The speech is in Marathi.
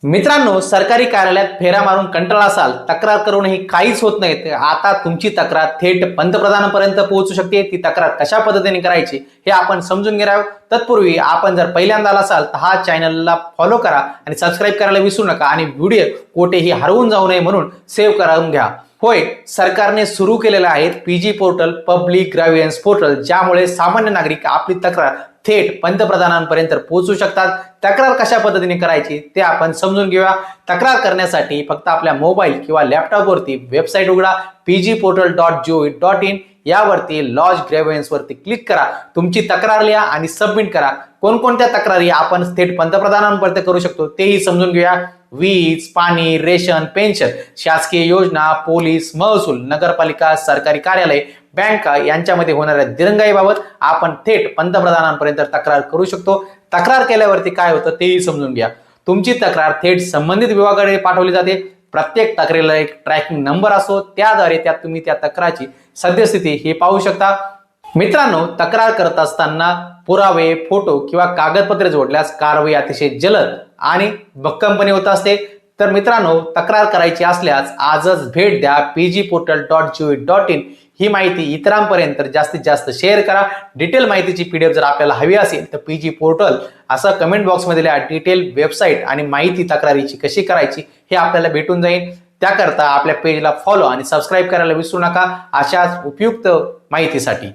मित्रांनो, सरकारी कार्यालयात फेऱ्या मारून कंटाळा असाल, तक्रार करूनही काहीच होत नाही, तर आता तुमची तक्रार थेट पंतप्रधानांपर्यंत पोहोचू शकते. ती तक्रार कशा पद्धतीने करायची हे आपण समजून घेणार आहोत. तत्पूर्वी आपण जर पहिल्यांदा आला असाल तर हा चॅनलला फॉलो करा आणि सबस्क्राईब करायला विसरू नका आणि व्हिडिओ कोठेही हरवून जाऊ नये म्हणून सेव्ह करून घ्या. होय, सरकारने सुरू केलेलं आहे पीजी पोर्टल, पब्लिक ग्राव्हियन्स पोर्टल, ज्यामुळे सामान्य नागरिक आपली तक्रार थेट पंतप्रधानांपर्यंत पोहोचू शकतात. तक्रार कशा पद्धतीने करायची ते आपण समजून घेऊया. तक्रार करण्यासाठी फक्त आपल्या मोबाईल किंवा लॅपटॉपवरती वेबसाईट उघडा, pgportal.gov.in. यावरती लॉज ग्रेव्हन्स वरती क्लिक करा, तुमची तक्रार लिहा आणि सबमिट करा. कोणकोणत्या तक्रारी आपण थेट पंतप्रधानांपर्यंत करू शकतो तेही समजून घेऊया. वीज, पाणी, रेशन, पेन्शन, शासकीय योजना, पोलीस, महसूल, नगरपालिका, सरकारी कार्यालय, बँका यांच्यामध्ये होणाऱ्या दिरंगाईबाबत आपण थेट पंतप्रधानांपर्यंत तक्रार करू शकतो. तक्रार केल्यावरती काय होतं तेही समजून घ्या. तुमची तक्रार थेट संबंधित विभागाकडे पाठवली जाते. प्रत्येक तक्रारीला एक ट्रॅकिंग नंबर असतो, त्याद्वारे तुम्ही त्या तक्राराची सद्यस्थिती हे पाहू शकता. मित्रांनो, तक्रार करत असताना पुरावे, फोटो किंवा कागदपत्रे जोडल्यास कारवाई अतिशय जलद आणि भक्कमपणे होत असते. तर मित्रांनो, तक्रार करायची असल्यास आजच भेट द्या pgportal.gov.in. ही माहिती इतरांपर्यंत जास्तीत जास्त शेअर करा. डिटेल माहितीची पीडीएफ जर आपल्याला हवी असेल तर पीजी पोर्टल असं कमेंट बॉक्समध्ये लिहा. डिटेल वेबसाईट आणि माहिती तक्रारीची कशी करायची हे आपल्याला भेटून जाईल. त्याकरता आपल्या पेजला फॉलो आणि सबस्क्राईब करायला विसरू नका अशाच उपयुक्त माहितीसाठी.